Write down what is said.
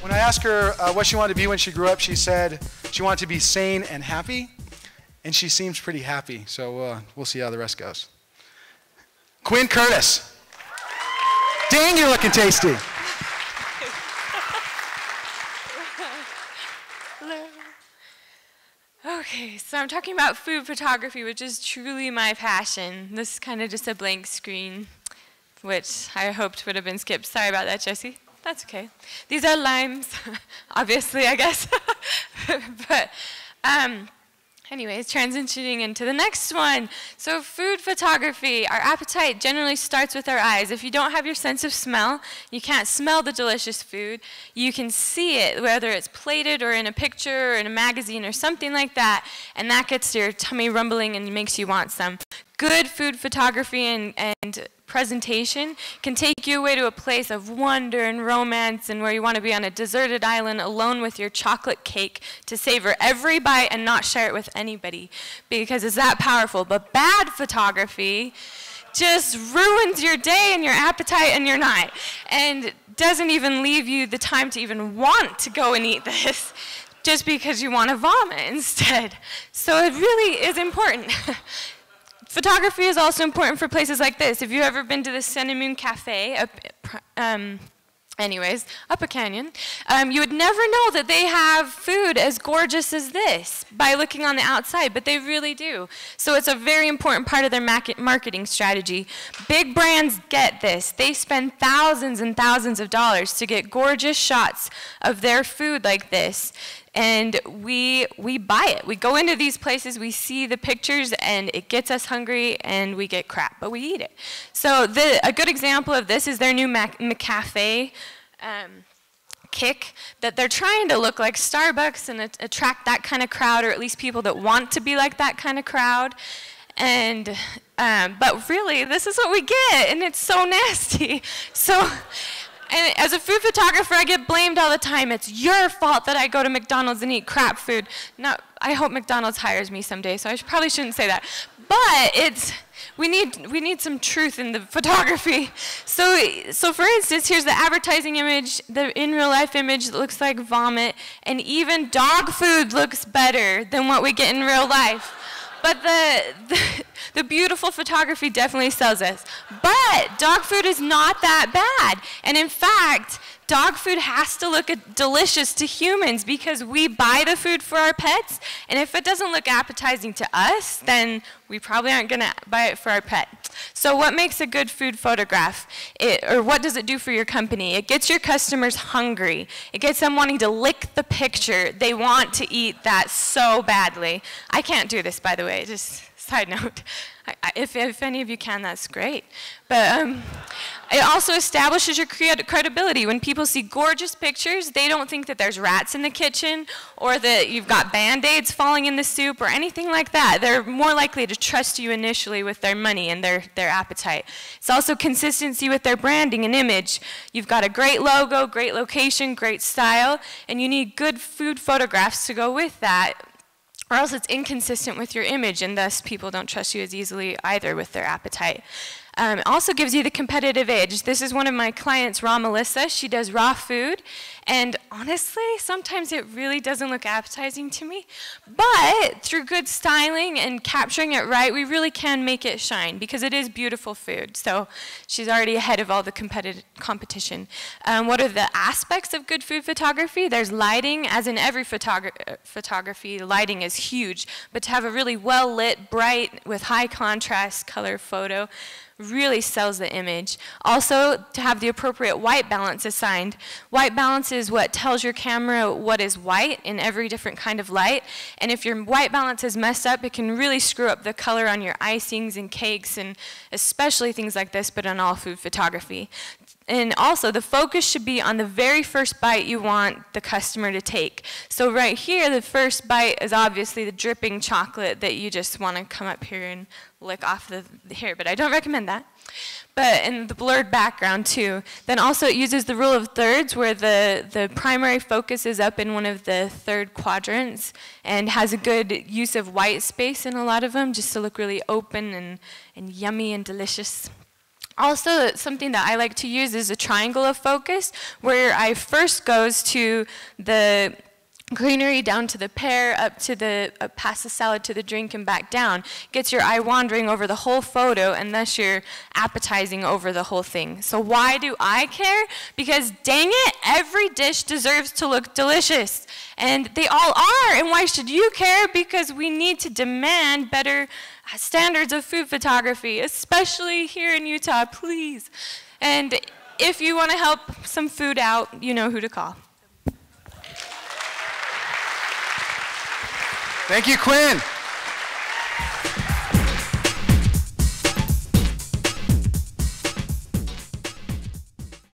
When I asked her what she wanted to be when she grew up, she said she wanted to be sane and happy, and she seems pretty happy, so we'll see how the rest goes. Quinn Curtis. Dang, you're looking tasty. Okay, so I'm talking about food photography, which is truly my passion. This is kind of just a blank screen, which I hoped would have been skipped. Sorry about that, Jesse. That's okay. These are limes, obviously, I guess. But anyways, transitioning into the next one. So food photography, our appetite generally starts with our eyes. If you don't have your sense of smell, you can't smell the delicious food. You can see it, whether it's plated or in a picture or in a magazine or something like that, and that gets your tummy rumbling and makes you want some. Good food photography and presentation can take you away to a place of wonder and romance, and where you want to be on a deserted island alone with your chocolate cake to savor every bite and not share it with anybody, because it's that powerful. But bad photography just ruins your day and your appetite and your night, and doesn't even leave you the time to even want to go and eat this, just because you want to vomit instead. So it really is important. Photography is also important for places like this. If you've ever been to the Sun and Moon Cafe, up a canyon, you would never know that they have food as gorgeous as this by looking on the outside, but they really do. So it's a very important part of their marketing strategy. Big brands get this. They spend thousands and thousands of dollars to get gorgeous shots of their food like this. And we buy it. We go into these places, we see the pictures, and it gets us hungry, and we get crap, but we eat it. So a good example of this is their new McCafe kick, that they're trying to look like Starbucks and attract that kind of crowd, or at least people that want to be like that kind of crowd. And but really, this is what we get, and it's so nasty. So. And as a food photographer, I get blamed all the time. It's your fault that I go to McDonald's and eat crap food. Now, I hope McDonald's hires me someday, so I probably shouldn't say that. But we need some truth in the photography. So for instance, here's the advertising image, the in real life image that looks like vomit, and even dog food looks better than what we get in real life. But the beautiful photography definitely sells us. But dog food is not that bad. And in fact, dog food has to look delicious to humans, because we buy the food for our pets, and if it doesn't look appetizing to us, then we probably aren't going to buy it for our pet. So what makes a good food photograph? Or what does it do for your company? It gets your customers hungry. It gets them wanting to lick the picture. They want to eat that so badly. I can't do this, by the way, just side note. If any of you can, that's great. But it also establishes your credibility. When people see gorgeous pictures, they don't think that there's rats in the kitchen, or that you've got Band-Aids falling in the soup, or anything like that. They're more likely to trust you initially with their money and their appetite. It's also consistency with their branding and image. You've got a great logo, great location, great style, and you need good food photographs to go with that, or else it's inconsistent with your image, and thus people don't trust you as easily either with their appetite. It also gives you the competitive edge. This is one of my clients, Raw Melissa. She does raw food, and honestly, sometimes it really doesn't look appetizing to me. But through good styling and capturing it right, we really can make it shine, because it is beautiful food. So she's already ahead of all the competition. What are the aspects of good food photography? There's lighting. As in every photography, lighting is huge. But to have a really well-lit, bright, with high contrast color photo really sells the image. Also, to have the appropriate white balance assigned. White balance is what tells your camera what is white in every different kind of light. And if your white balance is messed up, it can really screw up the color on your icings and cakes, and especially things like this, but on all food photography. And also, the focus should be on the very first bite you want the customer to take. So right here, the first bite is obviously the dripping chocolate that you just want to come up here and lick off the hair, but I don't recommend that. But in the blurred background too. Then also it uses the rule of thirds, where the primary focus is up in one of the third quadrants, and has a good use of white space in a lot of them, just to look really open and yummy and delicious. Also, something that I like to use is a triangle of focus, where I first goes to the greenery, down to the pear, up to the past the salad to the drink and back down. Gets your eye wandering over the whole photo, and thus you're appetizing over the whole thing. So why do I care? Because dang it, every dish deserves to look delicious. And they all are. And why should you care? Because we need to demand better standards of food photography, especially here in Utah, please. And if you want to help some food out, you know who to call. Thank you, Quinn.